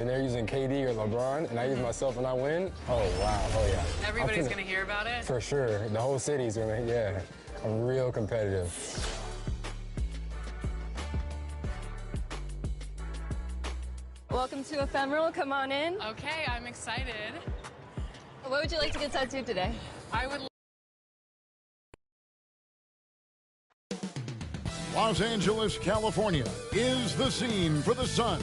and they're using KD or LeBron, and I use myself and I win, oh, wow, oh, yeah. Everybody's going to hear about it? For sure. The whole city's going to, yeah. I'm real competitive. Welcome to Ephemeral. Come on in. Okay, I'm excited. What would you like to get tattooed today? I would. Los Angeles, California is the scene for the Suns.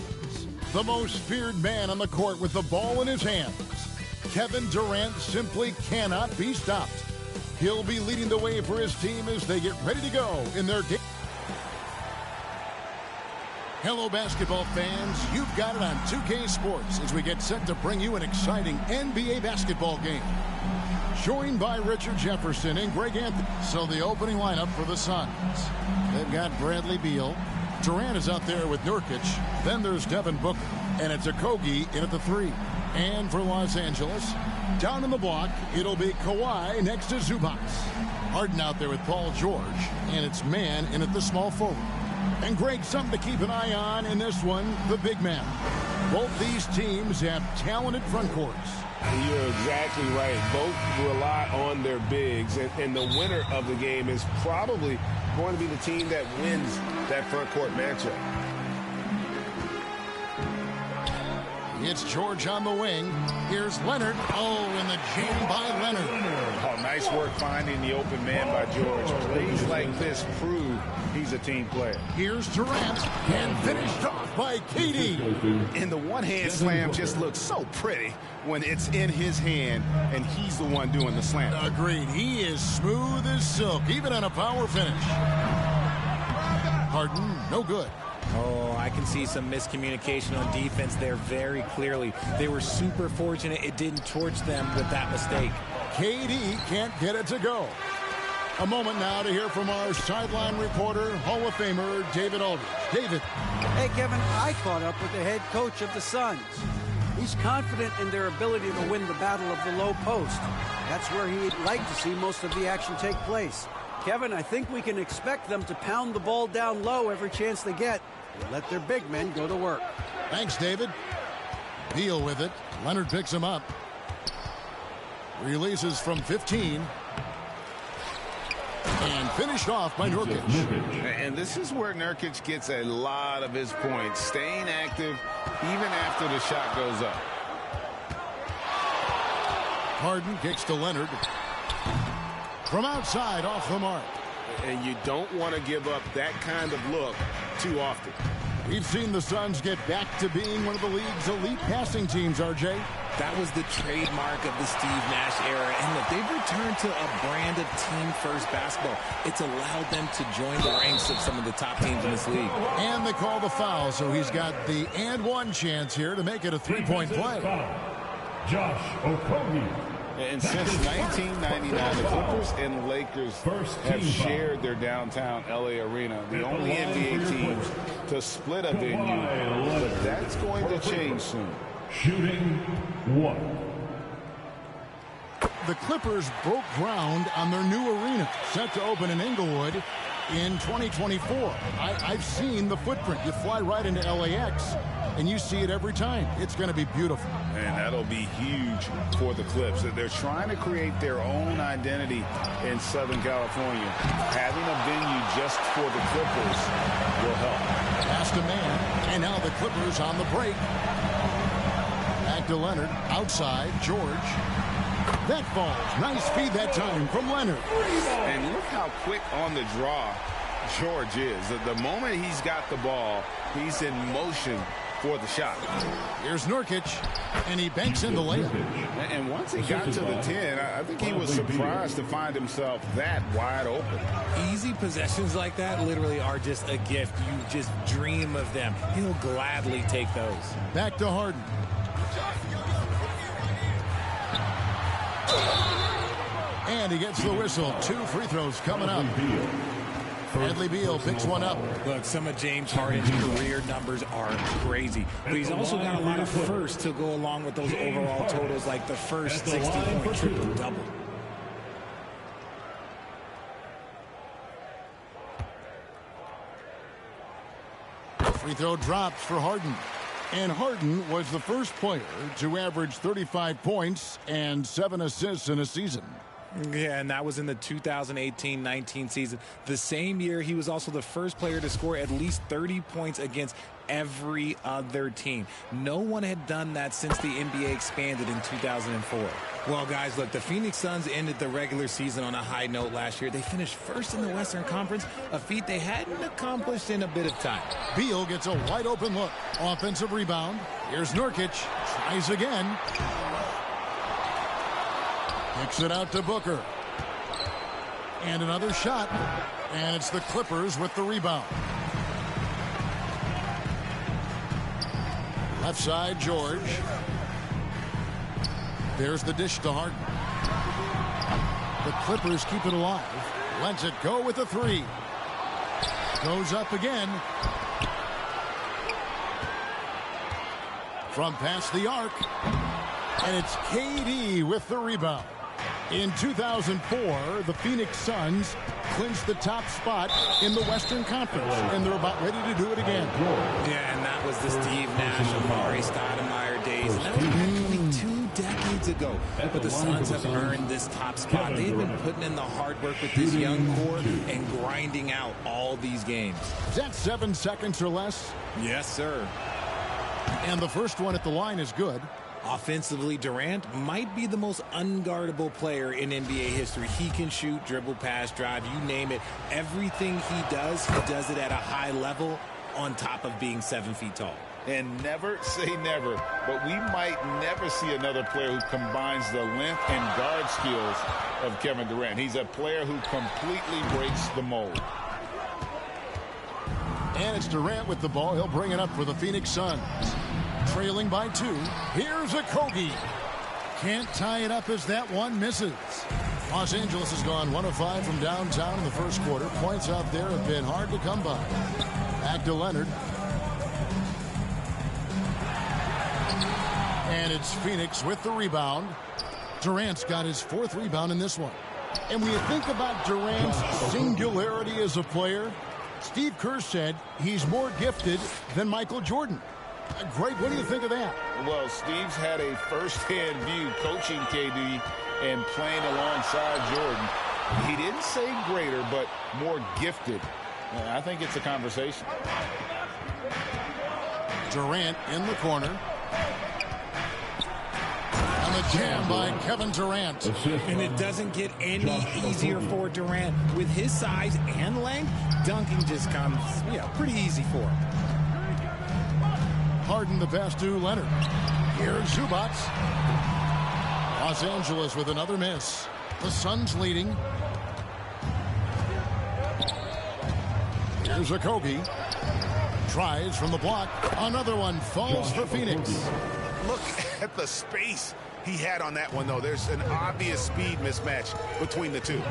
The most feared man on the court with the ball in his hands. Kevin Durant simply cannot be stopped. He'll be leading the way for his team as they get ready to go in their game. Hello, basketball fans. You've got it on 2K Sports as we get set to bring you an exciting NBA basketball game. Joined by Richard Jefferson and Greg Anthony. So the opening lineup for the Suns. They've got Bradley Beal. Durant is out there with Nurkic. Then there's Devin Booker. And it's Okogie in at the 3. And for Los Angeles, down in the block, it'll be Kawhi next to Zubac. Harden out there with Paul George. And it's Mann in at the small forward. And Greg, something to keep an eye on in this one, the big man. Both these teams have talented front courts. You're exactly right. Both rely on their bigs, and the winner of the game is probably going to be the team that wins that front court matchup. It's George on the wing. Here's Leonard. Oh, and the jam by Leonard. Oh, nice work finding the open man by George. Plays like this prove he's a team player. Here's Durant, and finished off by KD. And the one-hand slam just looks so pretty when it's in his hand, and he's the one doing the slam. Agreed. He is smooth as silk, even on a power finish. Harden, no good. Oh, I can see some miscommunication on defense there very clearly. They were super fortunate it didn't torch them with that mistake. KD can't get it to go. A moment now to hear from our sideline reporter, Hall of Famer David Aldridge. David. Hey, Kevin, I caught up with the head coach of the Suns. He's confident in their ability to win the battle of the low post. That's where he'd like to see most of the action take place. Kevin, I think we can expect them to pound the ball down low every chance they get and let their big men go to work. Thanks, David. Beal with it. Leonard picks him up. Releases from 15. And finished off by Nurkic. And this is where Nurkic gets a lot of his points, staying active even after the shot goes up. Harden kicks to Leonard. From outside, off the mark. And you don't want to give up that kind of look too often. We've seen the Suns get back to being one of the league's elite passing teams, RJ. That was the trademark of the Steve Nash era. And look, they've returned to a brand of team-first basketball. It's allowed them to join the ranks of some of the top teams in this league. And they call the foul, so he's got the and one chance here to make it a three-point play. Josh Okogie. And since 1999, the Clippers and Lakers have shared their downtown LA arena, the only NBA teams to split a venue. But that's going to change soon. Shooting one. The Clippers broke ground on their new arena, set to open in Inglewood in 2024. I've seen the footprint. You fly right into LAX, and you see it every time. It's going to be beautiful. And that'll be huge for the Clips. They're trying to create their own identity in Southern California. Having a venue just for the Clippers will help. Pass to man, and now the Clippers on the break. Back to Leonard, outside, George. That falls. Nice feed that time from Leonard. And look how quick on the draw George is. The moment he's got the ball, he's in motion for the shot. Here's Nurkic, and he banks in the layup. And once he got to the 10, I think he was surprised to find himself that wide open. Easy possessions like that literally are just a gift. You just dream of them. He'll gladly take those. Back to Harden. And he gets the whistle. 2 free throws coming up. Bradley Beal picks one up. Look, some of James Harden's career numbers are crazy, but he's also got a lot of firsts to go along with those overall totals, like the first 60-point triple-double. Free throw dropped for Harden. And Harden was the first player to average 35 points and 7 assists in a season. Yeah, and that was in the 2018-19 season. The same year, he was also the first player to score at least 30 points against every other team. No one had done that since the NBA expanded in 2004. Well, guys, look, the Phoenix Suns ended the regular season on a high note last year. They finished first in the Western Conference, a feat they hadn't accomplished in a bit of time. Beal gets a wide open look. Offensive rebound. Here's Nurkic. Tries again. Kicks it out to Booker. And another shot. And it's the Clippers with the rebound. Left side, George. There's the dish to Harden. The Clippers keep it alive. Lets it go with a three. Goes up again. From past the arc. And it's KD with the rebound. In 2004, the Phoenix Suns clinched the top spot in the Western Conference, and they're about ready to do it again. Yeah, and that was the Steve Nash, Amari Stoudemire days. And that was only 2 decades ago. But the Suns have earned this top spot. They've been putting in the hard work with this young core and grinding out all these games. Is that 7 seconds or less? Yes, sir. And the first one at the line is good. Offensively, Durant might be the most unguardable player in NBA history. He can shoot, dribble, pass, drive, you name it. Everything he does it at a high level on top of being 7 feet tall. And never say never, but we might never see another player who combines the length and guard skills of Kevin Durant. He's a player who completely breaks the mold. And it's Durant with the ball. He'll bring it up for the Phoenix Suns. Trailing by 2. Here's a Kogi. Can't tie it up as that one misses. Los Angeles has gone 1 of 5 from downtown in the first quarter. Points out there have been hard to come by. Back to Leonard. And it's Phoenix with the rebound. Durant's got his 4th rebound in this one. And when you think about Durant's singularity as a player, Steve Kerr said he's more gifted than Michael Jordan. Greg, what do you think of that? Well, Steve's had a first-hand view coaching KD and playing alongside Jordan. He didn't say greater, but more gifted. I think it's a conversation. Durant in the corner. And the jam by Kevin Durant. And it doesn't get any easier for Durant. With his size and length, dunking just comes, pretty easy for him. Harden the pass to Leonard. Here's Zubac. Los Angeles with another miss. The Suns leading. Here's a Kogi. Tries from the block. Another one falls for Phoenix. Look at the space he had on that one, though. There's an obvious speed mismatch between the two.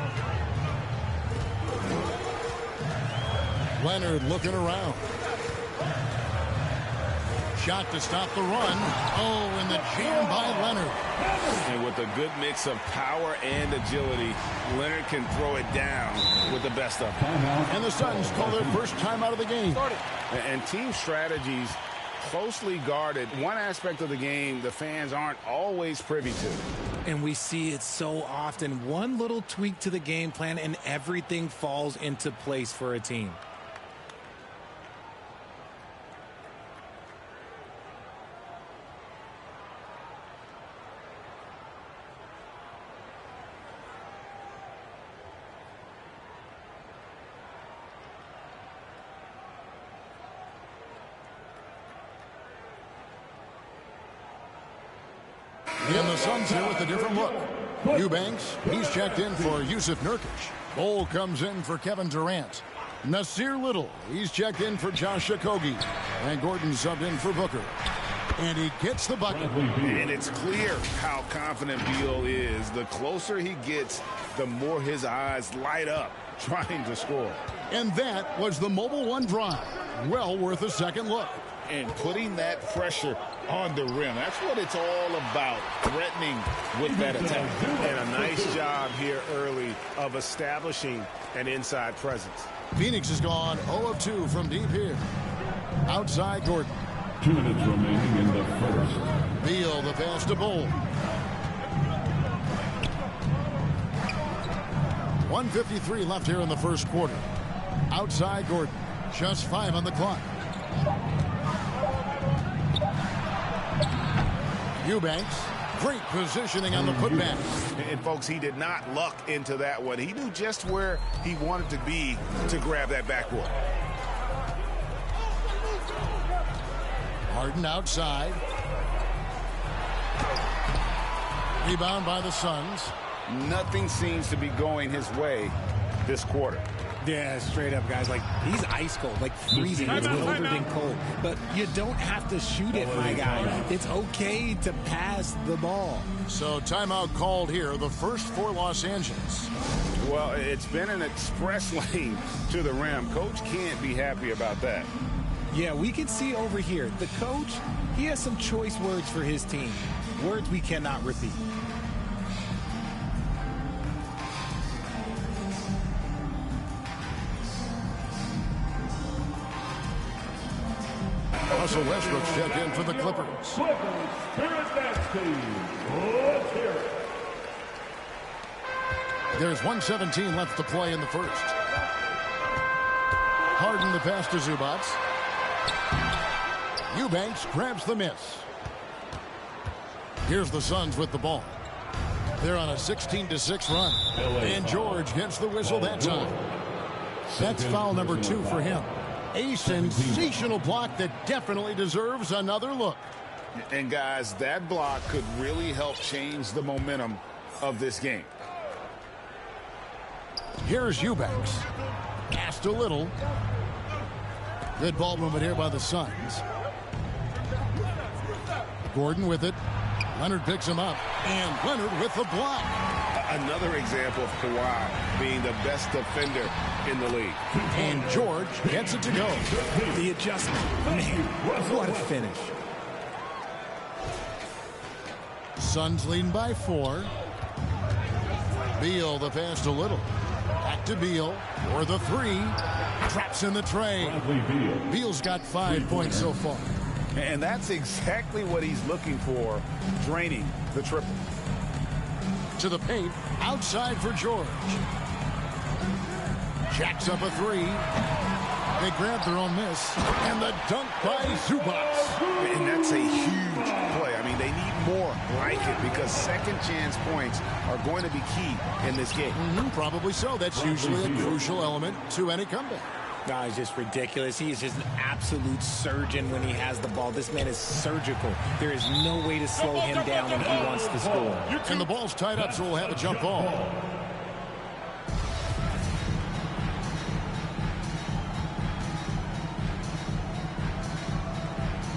Leonard looking around. Shot to stop the run. Oh, and the jam by Leonard. And with a good mix of power and agility, Leonard can throw it down with the best of them. And the Suns call their first time out of the game. And team strategies closely guarded. One aspect of the game the fans aren't always privy to. And we see it so often. One little tweak to the game plan and everything falls into place for a team. And the Suns here with a different look. Eubanks, he's checked in for Yusuf Nurkic. Cole comes in for Kevin Durant. Nasir Little, he's checked in for Josh Okogie. And Gordon subbed in for Booker. And he gets the bucket. And it's clear how confident Beal is. The closer he gets, the more his eyes light up trying to score. And that was the Mobile One drive. Well worth a second look. And putting that pressure on the rim. That's what it's all about, threatening with that attack. And a nice job here early of establishing an inside presence. Phoenix has gone 0 of 2 from deep here. Outside Gordon. 2 minutes remaining in the first. Beal, the pass to Bull. 1:53 left here in the first quarter. Outside Gordon. Just 5 on the clock. Eubanks. Great positioning on the putback. And folks, he did not luck into that one. He knew just where he wanted to be to grab that backboard. Harden outside. Rebound by the Suns. Nothing seems to be going his way this quarter. Yeah, straight up, guys. Like, he's ice cold, like freezing. It's colder than cold. But you don't have to shoot it, my guy. It's okay to pass the ball. So timeout called here, the first for Los Angeles. Well, it's been an express lane to the rim. Coach can't be happy about that. Yeah, we can see over here. The coach, he has some choice words for his team. Words we cannot repeat. Russell Westbrook's check in for the Clippers. Spirit Dance Team. Let's hear it. There's 1:17 left to play in the first. Harden the pass to Zubac. Eubanks grabs the miss. Here's the Suns with the ball. They're on a 16-6 run. And George gets the whistle that time. That's foul number 2 for him. A sensational block that definitely deserves another look. And guys, that block could really help change the momentum of this game. Here's Eubanks. Passed a little. Good ball movement here by the Suns. Gordon with it. Leonard picks him up. And Leonard with the block. Another example of Kawhi being the best defender in the league. And George gets it to go. The adjustment. Man, what a finish. Suns leading by 4. Beal the pass to Little. Back to Beal for the 3. Traps in the tray. Beal's got 5 points so far. And that's exactly what he's looking for, draining the triple. To the paint, outside for George. Jacks up a 3. They grab their own miss. And the dunk by Zubac. And that's a huge play. I mean, they need more like it because second chance points are going to be key in this game. Probably so. That's usually a crucial element to any comeback. No, it's just ridiculous. He is just an absolute surgeon when he has the ball. This man is surgical. There is no way to slow him down when he wants to score. And the ball's tied up, so we'll have a jump ball.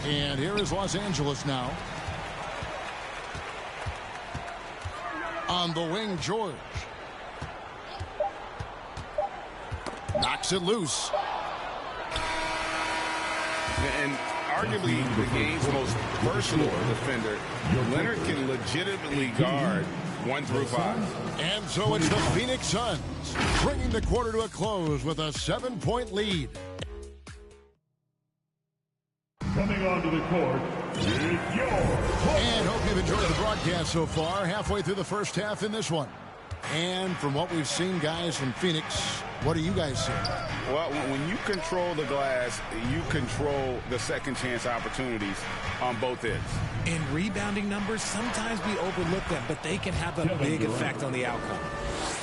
And here is Los Angeles now. On the wing, George. Knocks it loose. And arguably the game's most versatile defender, Leonard can legitimately guard 1 through 5. And so it's the Phoenix Suns bringing the quarter to a close with a 7-point lead. Coming onto the court, it's yours. And hope you've enjoyed the broadcast so far. Halfway through the first half in this one. And from what we've seen, guys, from Phoenix, what do you guys see? Well, when you control the glass, you control the second chance opportunities on both ends. And rebounding numbers, sometimes we overlook them, but they can have a big effect on the outcome.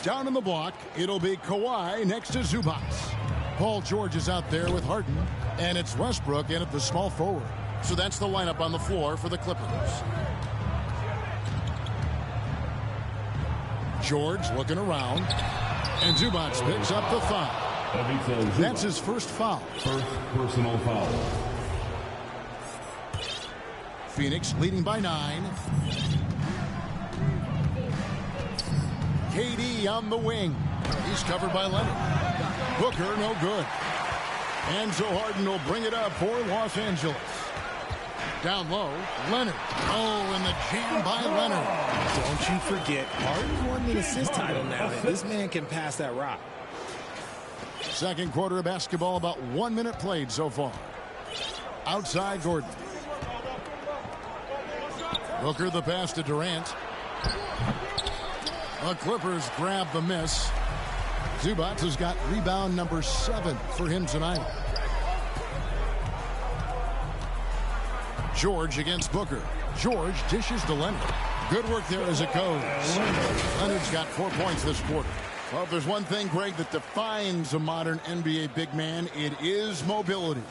Down in the block, it'll be Kawhi next to Zubac. Paul George is out there with Harden, and it's Westbrook in at the small forward. So that's the lineup on the floor for the Clippers. George looking around, and Zubac picks up the foul. That's his first foul. First personal foul. Phoenix leading by 9. KD on the wing. He's covered by Leonard. Booker no good. And so Harden will bring it up for Los Angeles. Down low, Leonard. Oh, and the jam by Leonard. Don't you forget, Harden's won the assist title now. This man can pass that rock. Second quarter of basketball, about 1 minute played so far. Outside Gordon. Booker the pass to Durant. The Clippers grab the miss. Zubac has got rebound number 7 for him tonight. George against Booker. George dishes to Leonard. Good work there as it goes. Leonard's got 4 points this quarter. Well, if there's one thing, Greg, that defines a modern NBA big man, it is mobility.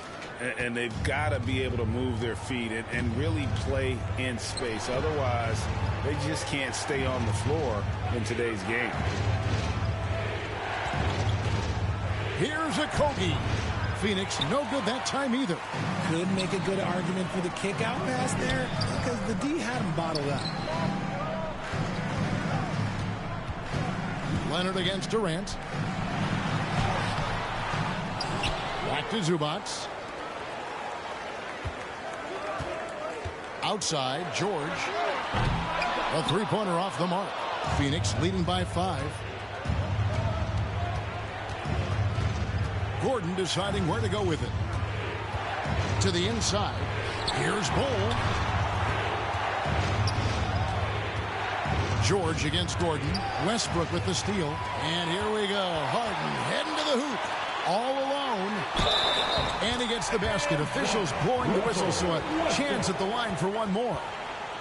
And they've got to be able to move their feet and really play in space. Otherwise, they just can't stay on the floor in today's game. Here's Okogie. Phoenix no good that time either. Could make a good argument for the kick-out pass there because the D had him bottled up. Leonard against Durant. Back to Zubac. Outside, George. A three-pointer off the mark. Phoenix leading by 5. Gordon deciding where to go with it. To the inside. Here's Bull. George against Gordon. Westbrook with the steal. And here we go. Harden heading to the hoop. All alone. And he gets the basket. Officials blowing the whistle, so a chance at the line for one more.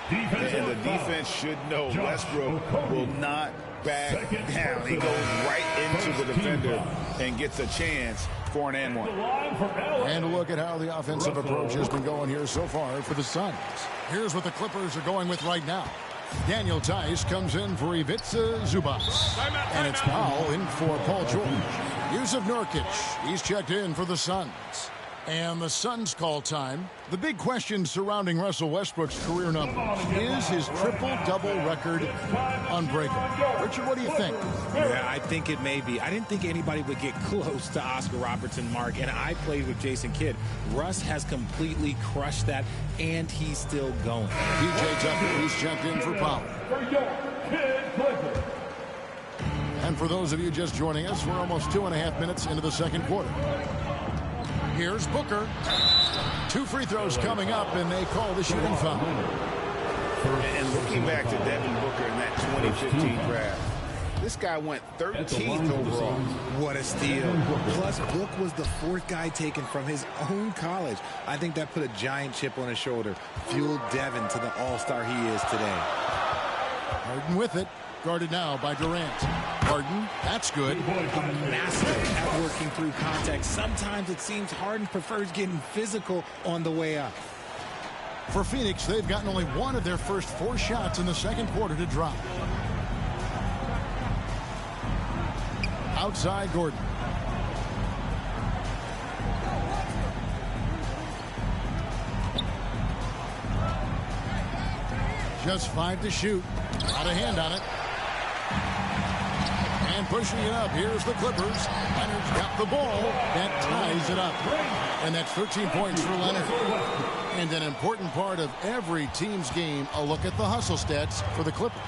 And the defense should know Westbrook will not back down. He goes right into the defender and gets a chance for an and one. And a look at how the offensive approach has been going here so far for the Suns. Here's what the Clippers are going with right now. Daniel Tice comes in for Ivica Zubac. And it's Powell in for Paul George. Yusuf Nurkic, he's checked in for the Suns. And the Suns call time. The big question surrounding Russell Westbrook's career numbers. Is his triple-double record unbreakable? Richard, what do you think? Yeah, I think it may be. I didn't think anybody would get close to Oscar Robertson, Mark, and I played with Jason Kidd. Russ has completely crushed that, and he's still going. DJ Tucker, he's checked in for Powell. And for those of you just joining us, we're almost 2.5 minutes into the second quarter. Here's Booker. 2 free throws coming up, and they call the shooting foul. And looking back to Devin Booker in that 2015 draft, this guy went 13th overall. What a steal. Plus, Book was the 4th guy taken from his own college. I think that put a giant chip on his shoulder, fueled Devin to the all-star he is today. Harden with it. Guarded now by Durant. Harden, that's good. A master at working through contact. Sometimes it seems Harden prefers getting physical on the way up. For Phoenix, they've gotten only 1 of their first 4 shots in the second quarter to drop. Outside Gordon. Just 5 to shoot. Not a hand on it. And pushing it up. Here's the Clippers. Leonard's got the ball. That ties it up. And that's 13 points for Leonard. And an important part of every team's game, a look at the hustle stats for the Clippers.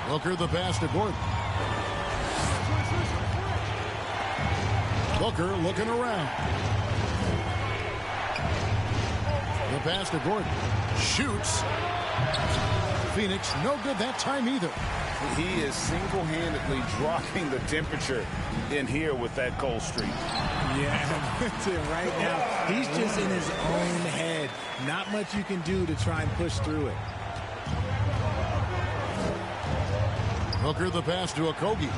Booker the pass to Gordon. Booker looking around. The pass to Gordon. Shoots. Phoenix no good that time either. He is single-handedly dropping the temperature in here with that cold streak. Yeah, right now, he's just in his own head. Not much you can do to try and push through it. Booker the pass to Okogie.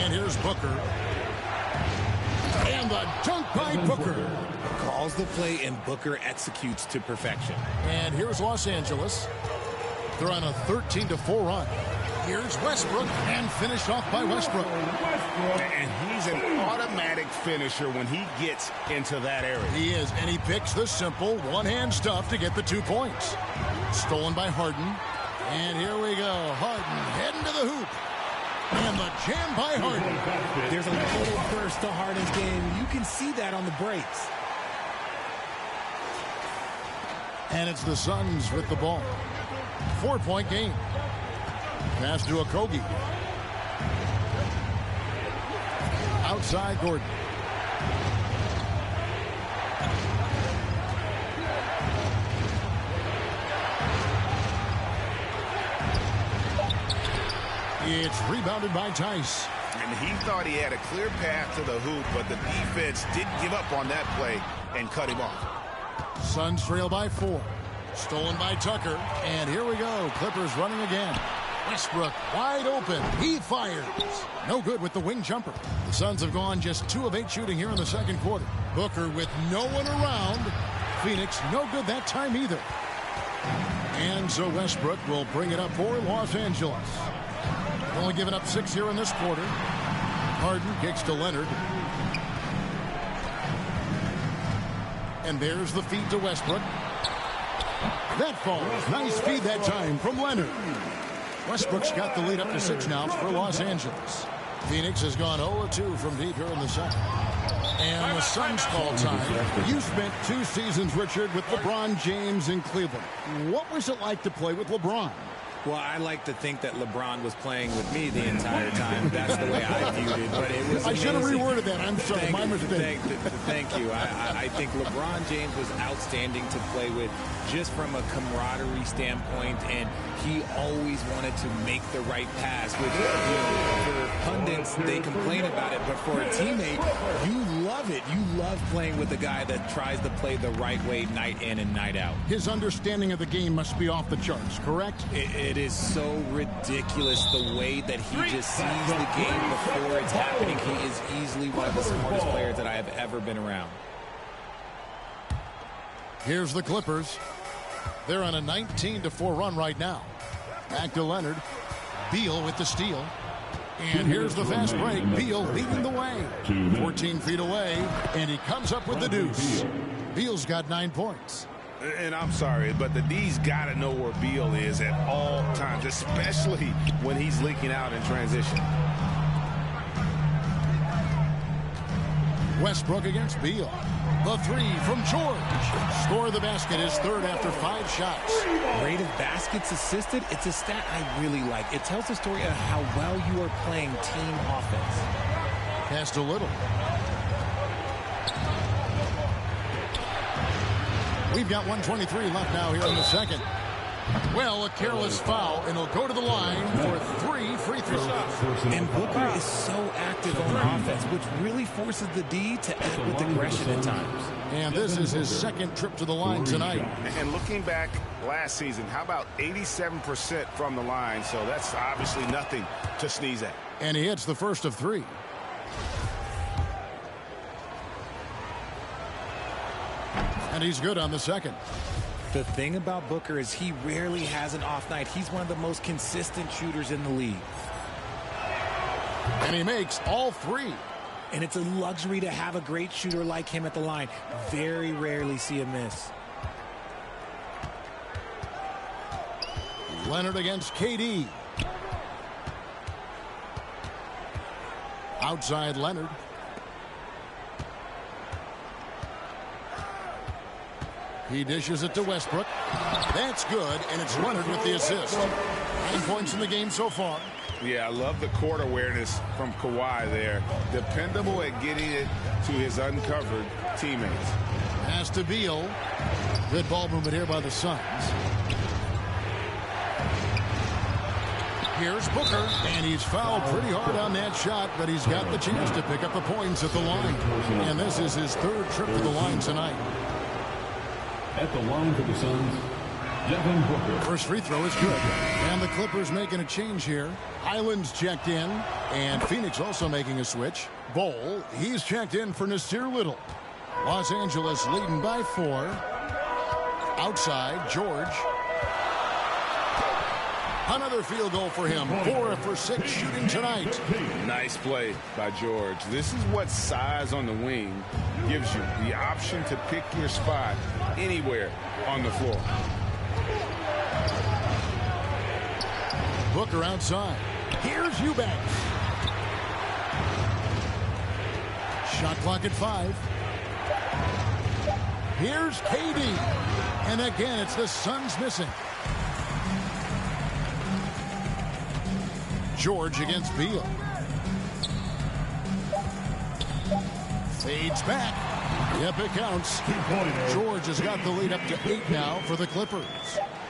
And here's Booker. And the dunk by Booker. Calls the play, and Booker executes to perfection. And here's Los Angeles. They're on a 13-4 run. Here's Westbrook, and finished off by Westbrook. And he's an automatic finisher when he gets into that area. He is, and he picks the simple one-hand stuff to get the 2 points. Stolen by Harden. And here we go. Harden heading to the hoop. And the jam by Harden. There's a little burst to Harden's game. You can see that on the breaks. And it's the Suns with the ball. 4-point game. Pass to Okogie. Outside Gordon. It's rebounded by Tice. And he thought he had a clear path to the hoop, but the defense didn't give up on that play and cut him off. Suns trail by 4. Stolen by Tucker. And here we go. Clippers running again. Westbrook wide open. He fires. No good with the wing jumper. The Suns have gone just 2 of 8 shooting here in the second quarter. Booker with no one around. Phoenix no good that time either. And so Westbrook will bring it up for Los Angeles. Only given up 6 here in this quarter. Harden kicks to Leonard. And there's the feed to Westbrook. That falls. Nice feed that time from Leonard. Westbrook's got the lead up to 6 now for Los Angeles. Phoenix has gone 0-2 from deep here in the second. And the Suns call time. You spent 2 seasons, Richard, with LeBron James in Cleveland. What was it like to play with LeBron? Well, I like to think that LeBron was playing with me the entire time. That's the way I viewed it. But it was I should have reworded that. I'm sorry. My mistake. Thank you. I think LeBron James was outstanding to play with just from a camaraderie standpoint, and he always wanted to make the right pass. Which, for pundits, they complain about it, but for a teammate, you love it. You love playing with a guy that tries to play the right way night in and night out. His understanding of the game must be off the charts, correct? It is so ridiculous the way that he just sees the game before it's happening. He is easily one of the smartest players that I have ever been around. Here's the Clippers. They're on a 19-4 run right now. Back to Leonard. Beal with the steal. And here's the fast break. Beal leading the way. 14 feet away. And he comes up with the deuce. Beal's got 9 points. And I'm sorry, but the D's got to know where Beal is at all times, especially when he's leaking out in transition. Westbrook against Beal. The 3 from George. Score the basket, his 3rd after 5 shots. Rate of baskets assisted, it's a stat I really like. It tells the story of how well you are playing team offense. Pass to Little. We've got 1:23 left now here in the second. Well, a careless foul, and he'll go to the line for 3 free throws. And Booker is so active on offense, which really forces the D to act with aggression at times. And this is his 2nd trip to the line tonight. And looking back last season, how about 87% from the line? So that's obviously nothing to sneeze at. And he hits the first of 3. And he's good on the second. The thing about Booker is he rarely has an off night. He's one of the most consistent shooters in the league. And he makes all 3. And it's a luxury to have a great shooter like him at the line. Very rarely see a miss. Leonard against KD. Outside Leonard. He dishes it to Westbrook. That's good, and it's Leonard with the assist. 9 points in the game so far. Yeah, I love the court awareness from Kawhi there. Dependable at getting it to his uncovered teammates. Pass to Beal. Good ball movement here by the Suns. Here's Booker, and he's fouled pretty hard on that shot, but he's got the chance to pick up the points at the line. And this is his 3rd trip to the line tonight. At the line for the Suns, Devin Booker. First free throw is good. And the Clippers making a change here. Highland's checked in, and Phoenix also making a switch. Bol, he's checked in for Nasir Little. Los Angeles leading by 4. Outside, George. Another field goal for him. 4 for 6 shooting tonight. Nice play by George. This is what size on the wing gives you. The option to pick your spot anywhere on the floor. Booker outside. Here's Eubanks. Shot clock at 5. Here's KD. And again, it's the Suns missing. George against Beal. Fades back. Yep, it counts. George has got the lead up to 8 now for the Clippers.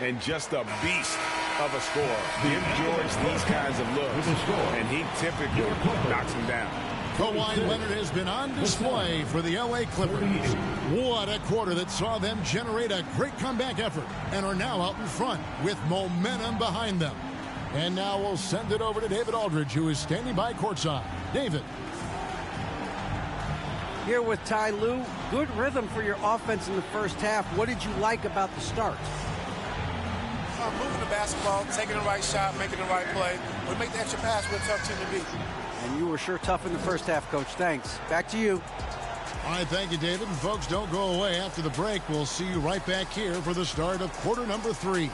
And just a beast of a scorer. Give George these kinds of looks, and he typically knocks him down. Kawhi Leonard has been on display for the LA Clippers. What a quarter that saw them generate a great comeback effort and are now out in front with momentum behind them. And now we'll send it over to David Aldridge, who is standing by courtside. David. Here with Ty Lue, good rhythm for your offense in the first half. What did you like about the start? Moving the basketball, taking the right shot, making the right play. We make the extra pass, we're a tough team to beat. And you were sure tough in the first half, Coach. Thanks. Back to you. All right, thank you, David. And folks, don't go away. After the break, we'll see you right back here for the start of quarter number 3.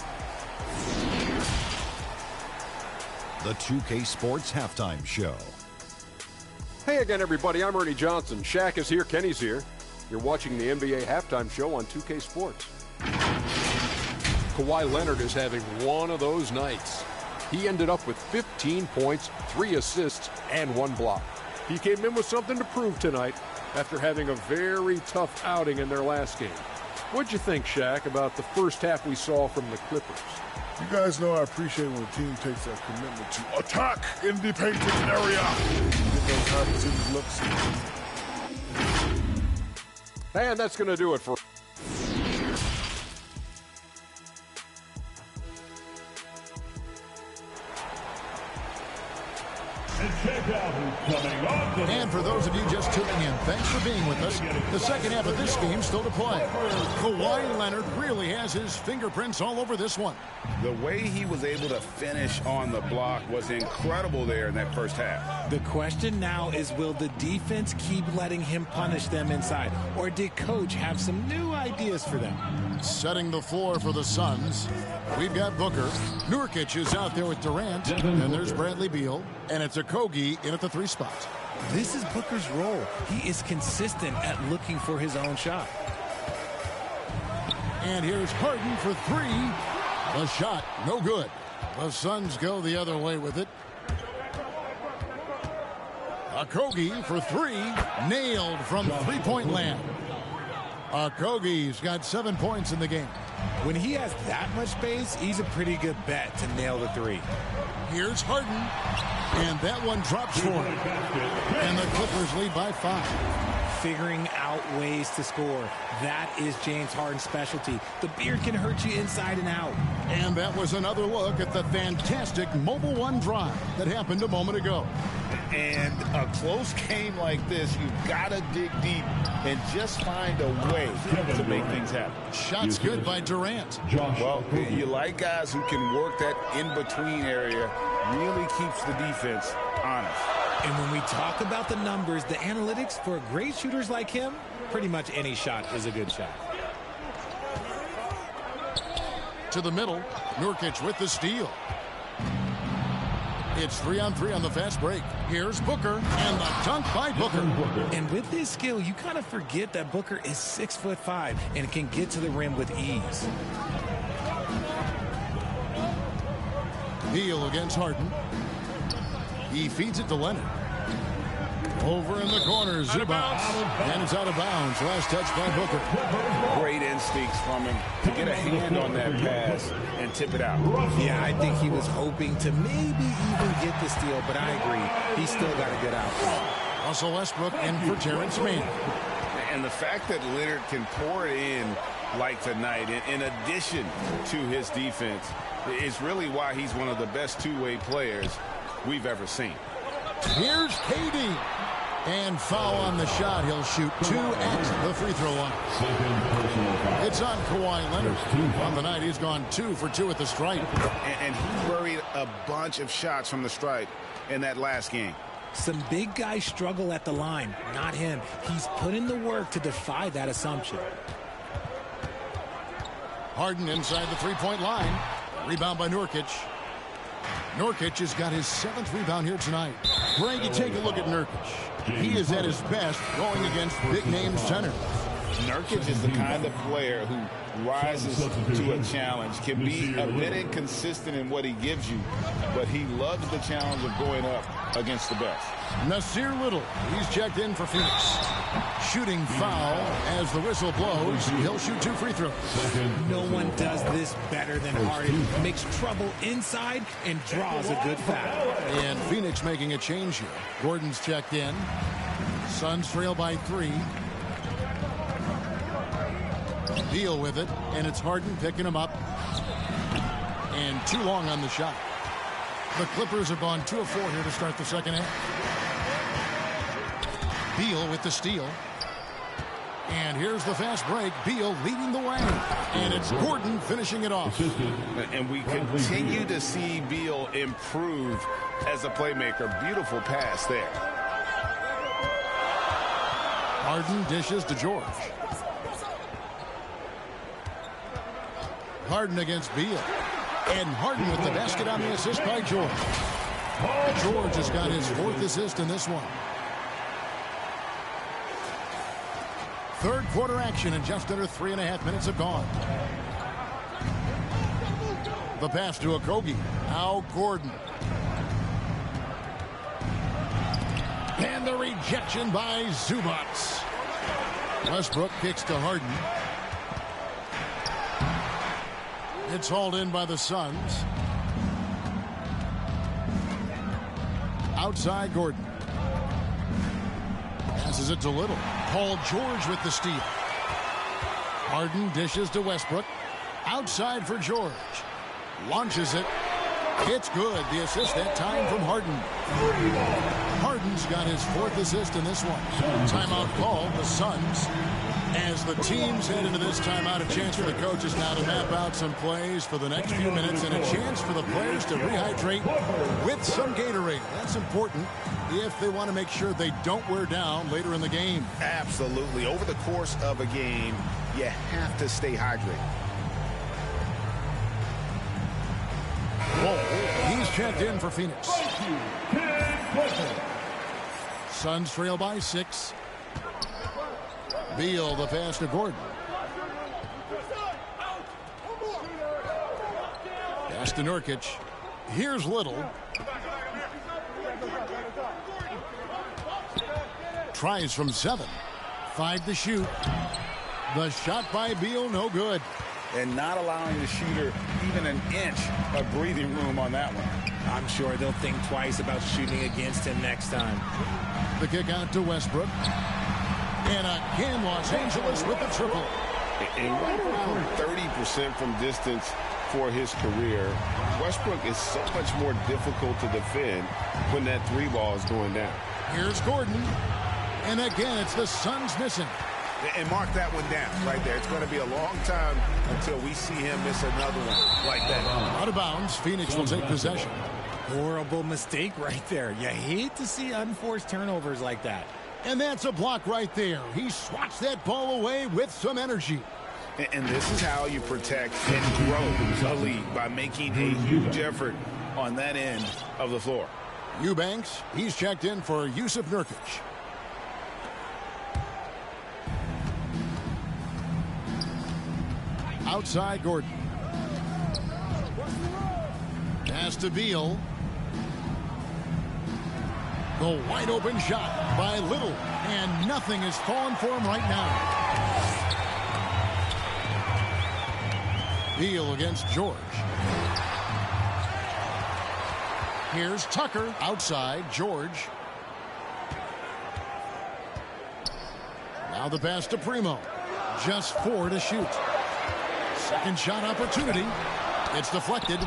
The 2K Sports Halftime Show. Hey again, everybody. I'm Ernie Johnson. Shaq is here. Kenny's here. You're watching the NBA Halftime Show on 2K Sports. Kawhi Leonard is having one of those nights. He ended up with 15 points, 3 assists, and 1 block. He came in with something to prove tonight after having a very tough outing in their last game. What'd you think, Shaq, about the first half we saw from the Clippers? You guys know I appreciate when a team takes that commitment to attack in the painted area. Get those opportunity looks. And that's going to do it for... And for those of you just tuning in, thanks for being with us. The second half of this game still to play. Kawhi Leonard really has his fingerprints all over this one. The way he was able to finish on the block was incredible there in that first half. The question now is, will the defense keep letting him punish them inside? Or did Coach have some new ideas for them? Setting the floor for the Suns, we've got Booker. Nurkic is out there with Durant. And there's Bradley Beal. And it's Okogie in at the 3 spot. This is Booker's role. He is consistent at looking for his own shot. And here's Harden for 3. The shot, no good. The Suns go the other way with it. Okogie for 3. Nailed from three-point land. Okogie's got 7 points in the game. When he has that much space, he's a pretty good bet to nail the 3. Here's Harden. And that one drops for him. And the Clippers lead by 5. Figuring out ways to score. That is James Harden's specialty. The beard can hurt you inside and out. And that was another look at the fantastic Mobile One drive that happened a moment ago. And a close game like this, you've got to dig deep and just find a way to make things happen. Shots good by Durant. Well, you like guys who can work that in-between area, really keeps the defense honest. And when we talk about the numbers, the analytics for great shooters like him, pretty much any shot is a good shot. To the middle, Nurkic with the steal. It's 3-on-3 on the fast break. Here's Booker, and the dunk by Booker. And with this skill, you kind of forget that Booker is 6'5" and can get to the rim with ease. Beal against Harden. He feeds it to Leonard. Over in the corner, Zubac. And it's out of bounds. Last touch by Booker. Great instincts from him to get a hand on that pass and tip it out. Yeah, I think he was hoping to maybe even get the steal, but I agree. He's still got a good outcome. Russell Westbrook in for Terrence Mann. And the fact that Leonard can pour it in like tonight, in addition to his defense, is really why he's one of the best two-way players we've ever seen. Here's KD. And foul on the shot. He'll shoot 2 at the free throw line. It's on Kawhi Leonard. On the night, he's gone 2 for 2 at the stripe. And he buried a bunch of shots from the stripe in that last game. Some big guys struggle at the line. Not him. He's put in the work to defy that assumption. Harden inside the three-point line. Rebound by Nurkic. Nurkic has got his 7th rebound here tonight. Greg, you take a look at Nurkic. He is at his best going against big-name centers. Nurkic is the kind of player who rises to a challenge, can be a bit inconsistent in what he gives you, but he loves the challenge of going up against the best. Nasir Little, he's checked in for Phoenix. Shooting foul as the whistle blows. He'll shoot 2 free throws. No one does this better than Harden. Makes trouble inside and draws a good foul. And Phoenix making a change here. Gordon's checked in. Suns trail by 3. Beal with it, and it's Harden picking him up. And too long on the shot. The Clippers have gone 2 of 4 here to start the second half. Beal with the steal. And here's the fast break. Beal leading the way. And it's Gordon finishing it off. And we continue to see Beal improve as a playmaker. Beautiful pass there. Harden dishes to George. Harden against Beal. And Harden with the basket on the assist by George. George has got his 4th assist in this one. Third quarter action, and just under 3.5 minutes have gone. The pass to Okogie. Now Gordon. And the rejection by Zubats. Westbrook kicks to Harden. It's hauled in by the Suns. Outside Gordon. Passes it to Little. Paul George with the steal. Harden dishes to Westbrook. Outside for George. Launches it. It's good. The assist that time from Harden. Harden's got his 4th assist in this one. Timeout called, the Suns. As the teams head into this timeout, a chance for the coaches now to map out some plays for the next few minutes and a chance for the players to rehydrate with some Gatorade. That's important if they want to make sure they don't wear down later in the game. Absolutely. Over the course of a game, you have to stay hydrated. Whoa, he's checked in for Phoenix. Suns trail by 6. Beal, the pass to Gordon. Pass to Nurkic. Here's Little. Tries from 7. 5 to shoot. The shot by Beal, no good. And not allowing the shooter even an inch of breathing room on that one. I'm sure they'll think twice about shooting against him next time. The kick out to Westbrook. And again, Los Angeles with the triple. And right around 30% from distance for his career. Westbrook is so much more difficult to defend when that 3 ball is going down. Here's Gordon. And again, it's the Suns missing. And mark that one down right there. It's going to be a long time until we see him miss another one like that. Out of bounds, Phoenix will take possession. Horrible mistake right there. You hate to see unforced turnovers like that. And that's a block right there. He swats that ball away with some energy. And this is how you protect and grow a lead, by making a huge effort on that end of the floor. Eubanks, he's checked in for Yusuf Nurkic. Outside Gordon. Pass to Beal. The wide open shot by Little. And nothing is falling for him right now. Beal against George. Here's Tucker outside George. Now the pass to Primo. Just 4 to shoot. Second shot opportunity. It's deflected.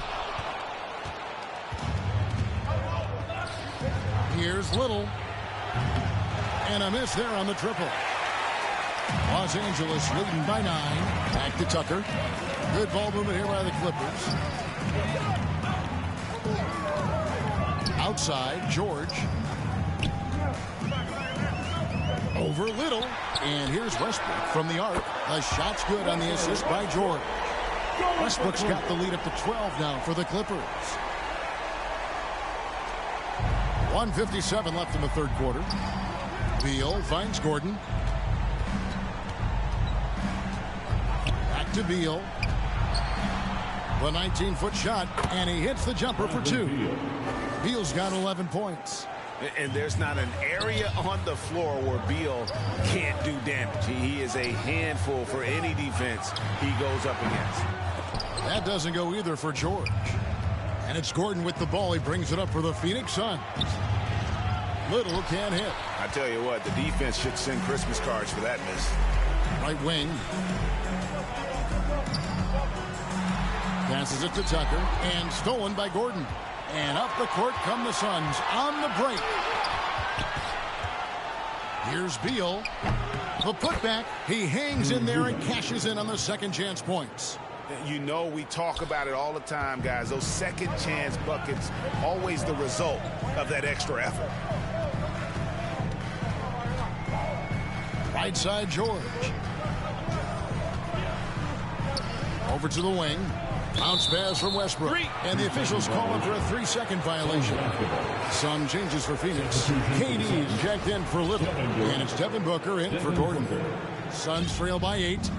Here's Little. And a miss there on the triple. Los Angeles leading by 9. Back to Tucker. Good ball movement here by the Clippers. Outside, George. Over Little. And here's Westbrook from the arc. The shot's good on the assist by George. Westbrook's got the lead up to 12 now for the Clippers. 1:57 left in the third quarter. Beal finds Gordon. to Beal. The 19-foot shot, and he hits the jumper for 2. Beal's got 11 points. And there's not an area on the floor where Beal can't do damage. He is a handful for any defense he goes up against. That doesn't go either for George. And it's Gordon with the ball. He brings it up for the Phoenix Suns. Little can't hit. I tell you what, the defense should send Christmas cards for that miss. Right wing. Passes it to Tucker, and stolen by Gordon. And up the court come the Suns on the break. Here's Beal. The putback. He hangs in there and cashes in on the second chance points. You know, we talk about it all the time, guys. Those second chance buckets, always the result of that extra effort. Right side, George. Over to the wing. Bounce pass from Westbrook. And the officials call him for a 3-second violation. Some changes for Phoenix. KD's checked in for Little. And it's Devin Booker in for Gordon. Suns trail by 8.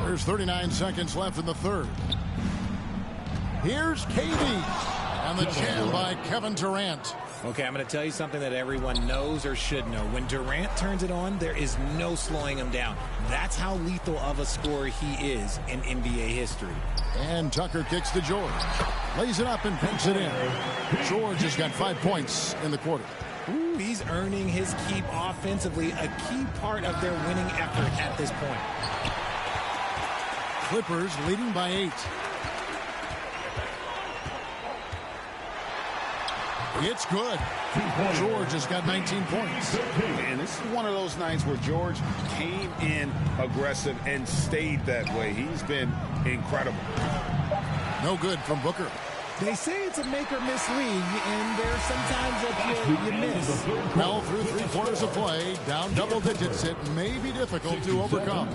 There's 39 seconds left in the third. Here's KD. And the jam by Kevin Durant. Okay, I'm going to tell you something that everyone knows or should know. When Durant turns it on, there is no slowing him down. That's how lethal of a scorer he is in NBA history. And Tucker kicks to George. Lays it up and pinks it in. George has got 5 points in the quarter. Ooh, he's earning his keep offensively, a key part of their winning effort at this point. Clippers leading by 8. It's good. George has got 19 points. And this is one of those nights where George came in aggressive and stayed that way. He's been incredible. No good from Booker. They say it's a make or miss league, and there's sometimes that you miss. Well, through 3 quarters of play, down double digits, it may be difficult to overcome.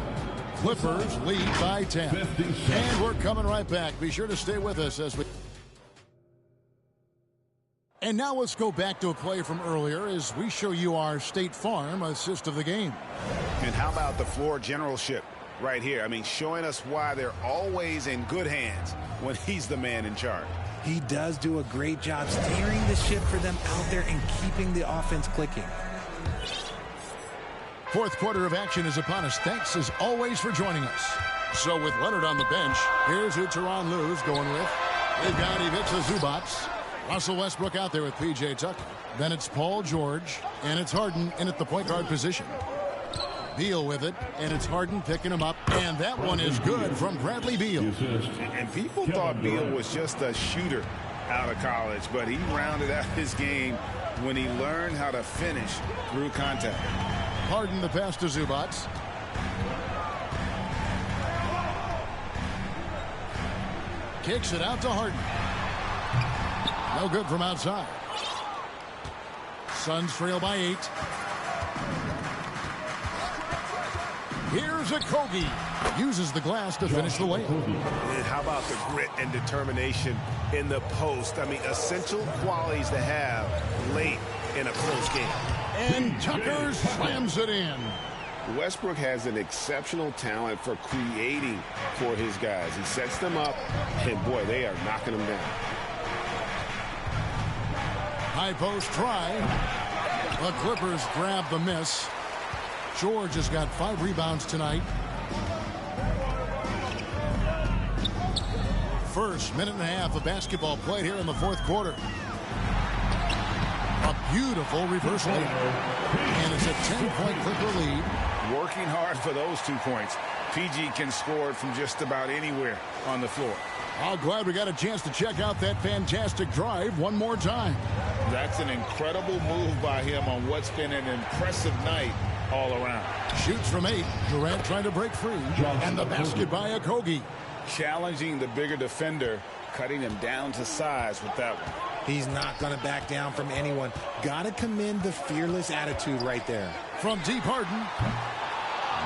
Clippers lead by 10. And we're coming right back. Be sure to stay with us as we... And now let's go back to a play from earlier as we show you our State Farm assist of the game. And how about the floor generalship right here? I mean, showing us why they're always in good hands when he's the man in charge. He does do a great job steering the ship for them out there and keeping the offense clicking. Fourth quarter of action is upon us. Thanks as always for joining us. So with Leonard on the bench, here's who Tyronn Lue's going with. They've got Ivica Zubac. Russell Westbrook out there with P.J. Tucker. Then it's Paul George, and it's Harden in at the point guard position. Beal with it, and it's Harden picking him up, and that one is good from Bradley Beal. And people thought Beal was just a shooter out of college, but he rounded out his game when he learned how to finish through contact. Harden the pass to Zubac. Kicks it out to Harden. No good from outside. Suns trail by 8. Here's Okogie. Uses the glass to finish the layup. And how about the grit and determination in the post? I mean, essential qualities to have late in a close game. And Tucker slams it in. Westbrook has an exceptional talent for creating for his guys. He sets them up, and boy, they are knocking them down. High post try. The Clippers grab the miss. George has got 5 rebounds tonight. First minute and a half of basketball played here in the fourth quarter. A beautiful reverse layup. And it's a 10-point Clipper lead. Working hard for those 2 points. PG can score it from just about anywhere on the floor. I'm glad we got a chance to check out that fantastic drive one more time. That's an incredible move by him on what's been an impressive night all around. Shoots from 8. Durant trying to break free. And the basket by Okogie. Challenging the bigger defender, cutting him down to size with that one. He's not going to back down from anyone. Got to commend the fearless attitude right there. From deep, Harden.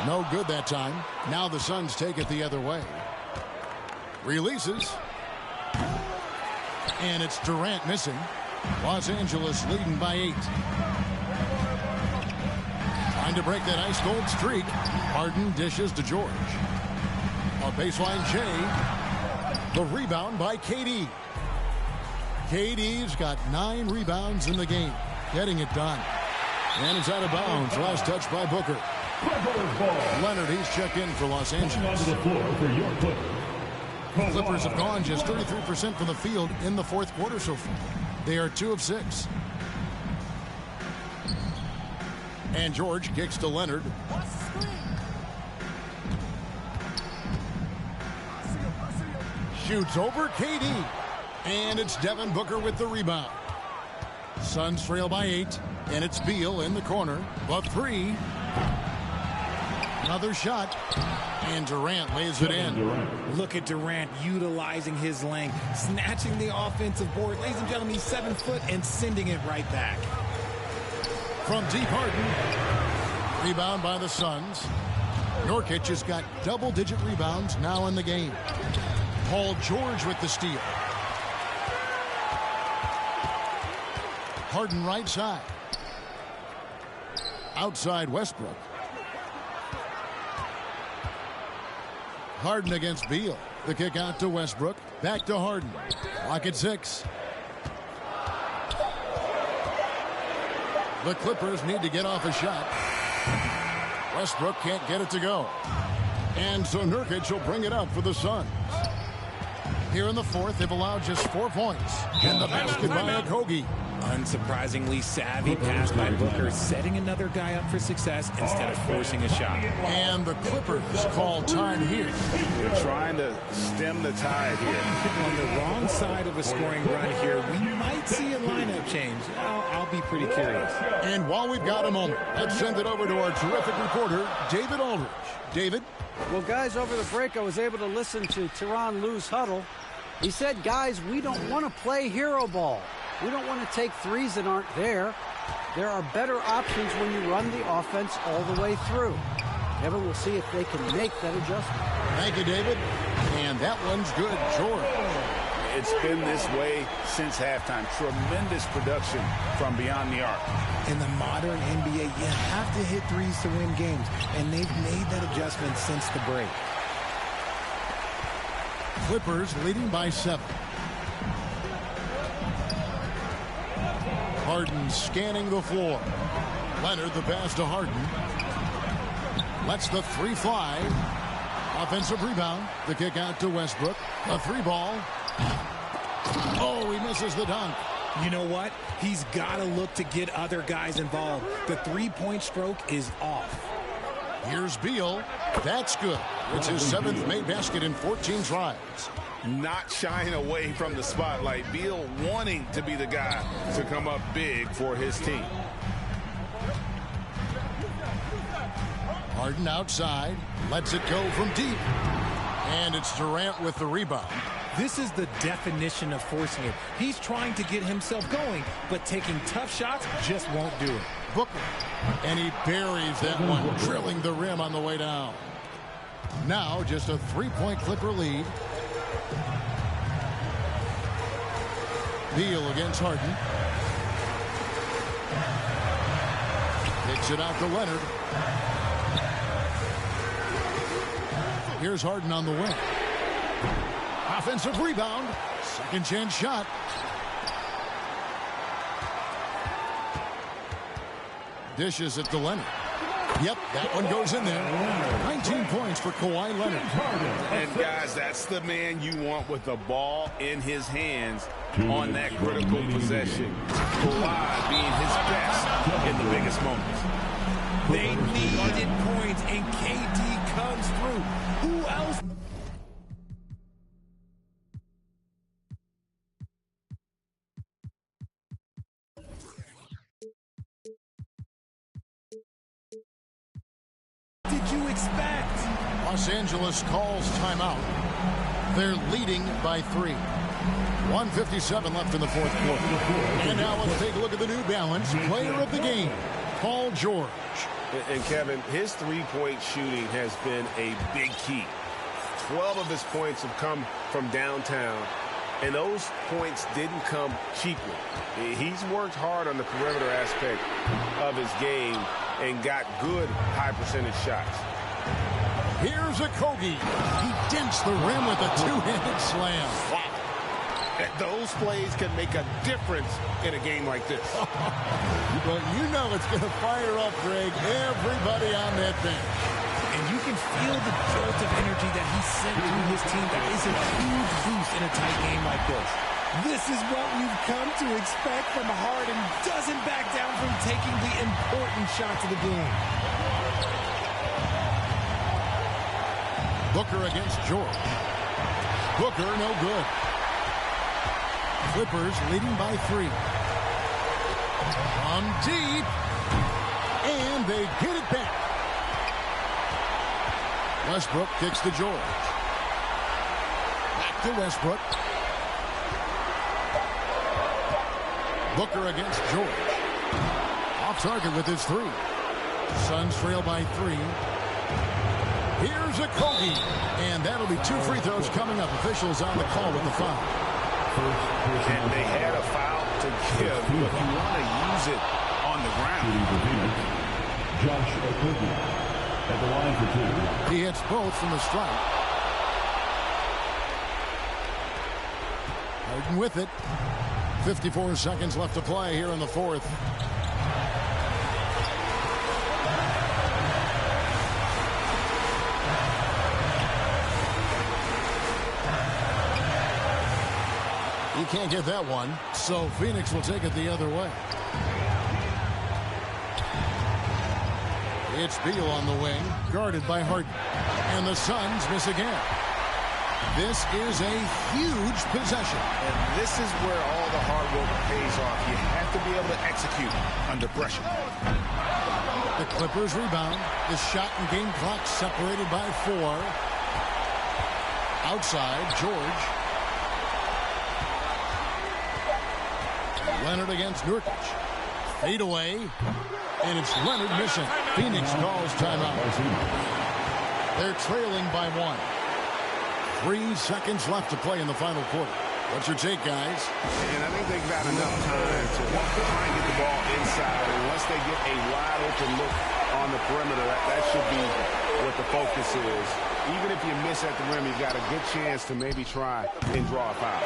No good that time. Now the Suns take it the other way. Releases. And it's Durant missing. Los Angeles leading by 8. Trying And to break that ice cold streak, Harden dishes to George. On baseline, Jay. The rebound by KD. KD's got 9 rebounds in the game, getting it done. And it's out of bounds. Last touch by Booker. Leonard, he's checked in for Los Angeles. Clippers have gone just 33% from the field in the fourth quarter so far. They are 2 of 6. And George kicks to Leonard. Shoots over KD. And it's Devin Booker with the rebound. Suns trail by 8. And it's Beal in the corner. The 3. Another shot. And Durant lays it in. Look at Durant utilizing his length, snatching the offensive board. Ladies and gentlemen, he's 7 foot and sending it right back. From deep, Harden. Rebound by the Suns. Nurkic has got double-digit rebounds now in the game. Paul George with the steal. Harden right side. Outside Westbrook. Harden against Beal. The kick out to Westbrook. Back to Harden. Clock at 6. The Clippers need to get off a shot. Westbrook can't get it to go. And so Nurkic will bring it up for the Suns. Here in the fourth, they've allowed just 4 points. And the basket by Okogie. Unsurprisingly savvy pass by Booker, setting another guy up for success instead of forcing a shot. And the Clippers call time here. They're trying to stem the tide here. On the wrong side of a scoring run here, we might see a lineup change. I'll be pretty curious. And while we've got a moment, let's send it over to our terrific reporter, David Aldridge. David? Well, guys, over the break, I was able to listen to Tyronn Lue's huddle. He said, guys, we don't want to play hero ball. We don't want to take threes that aren't there. There are better options when you run the offense all the way through. Kevin, we'll see if they can make that adjustment. Thank you, David. And that one's good, George. It's been this way since halftime. Tremendous production from beyond the arc. In the modern NBA, you have to hit threes to win games, and they've made that adjustment since the break. Clippers leading by 7. Harden scanning the floor. Leonard the pass to Harden. Lets the 3 fly. Offensive rebound. The kick out to Westbrook. A 3 ball. Oh, he misses the dunk. You know what? He's got to look to get other guys involved. The 3-point stroke is off. Here's Beal. That's good. It's his 7th made basket in 14 tries. Not shying away from the spotlight. Beal wanting to be the guy to come up big for his team. Harden outside. Lets it go from deep. And it's Durant with the rebound. This is the definition of forcing it. He's trying to get himself going, but taking tough shots just won't do it. Booker. And he buries that one, drilling the rim on the way down. Now just a 3-point Clipper lead. Beal against Harden. Kicks it out to Leonard. Here's Harden on the wing. Offensive rebound. Second chance shot. Dishes it to Leonard. Yep, that one goes in there. 19 points for Kawhi Leonard. And, guys, that's the man you want with the ball in his hands on that critical possession. Kawhi being his best in the biggest moments. They needed points, and KD comes through. Who else? Did you expect? Los Angeles calls timeout. They're leading by 3. 1:57 left in the fourth quarter. And now let's take a look at the New Balance player of the game, Paul George. And Kevin, his three-point shooting has been a big key. 12 of his points have come from downtown, and those points didn't come cheaply. He's worked hard on the perimeter aspect of his game, and got good high percentage shots. Here's a Kogi. He dents the rim with a two-handed slam. Wow. Those plays can make a difference in a game like this. Well, you know it's going to fire up, Greg, everybody on that bench. And you can feel the jolt of energy that he sent through his team. That is a huge boost in a tight game like this. This is what we've come to expect from Harden. Doesn't back down from taking the important shots of the game. Booker against George. Booker, no good. Clippers leading by 3. From deep. And they get it back. Westbrook kicks to George. Back to Westbrook. Booker against George. Off target with his 3. Suns trail by 3. Here's a Kogi. And that'll be 2 free throws coming up. Officials on the call with the foul. And they had a foul to give, but you want to use it on the ground. Josh Okogie at the line for 2. He hits both from the stripe. Harden with it. 54 seconds left to play here in the 4th. He can't get that one, so Phoenix will take it the other way. It's Beal on the wing, guarded by Harden. And the Suns miss again. This is a huge possession. And this is where all the hard work pays off. You have to be able to execute under pressure. The Clippers rebound. The shot and game clock separated by 4. Outside, George. Leonard against Nurkic. Fade away. And it's Leonard missing. Phoenix calls timeout. They're trailing by 1. 3 seconds left to play in the final quarter. What's your take, guys? And I think they've got enough time to try and get the ball inside. Unless they get a wide open look on the perimeter, that should be what the focus is. Even if you miss at the rim, you've got a good chance to maybe try and draw a foul.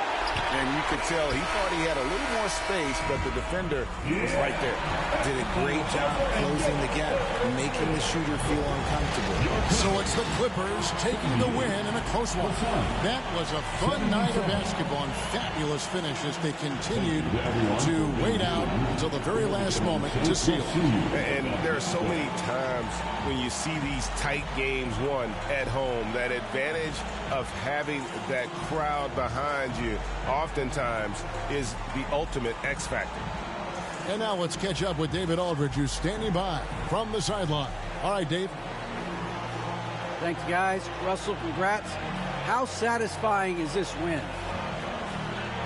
And you could tell he thought he had a little more space, but the defender was right there. Did a great job closing the gap, making the shooter feel uncomfortable. So it's the Clippers taking the win in a close one. That was a fun night of basketball and fabulous finish as they continued to wait out until the very last moment to seal. And there are so many times when you see these tight games won at home, that advantage of having that crowd behind you oftentimes is the ultimate X factor. And now let's catch up with David Aldridge, who's standing by from the sideline. All right, Dave. Thanks, guys. Russell, congrats. How satisfying is this win?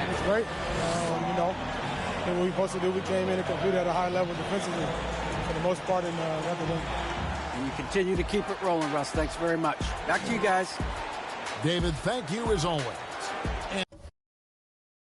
It's great. You know, what we were supposed to do, we came in and competed at a high level defensively for the most part and got the win. And you continue to keep it rolling, Russ. Thanks very much. Back to you guys. David, thank you as always.